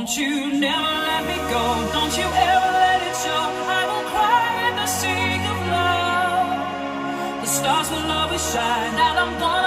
Won't you never let me go? Don't you ever let it show. I will cry in the sea of love. The stars will always shine, and I'm gonna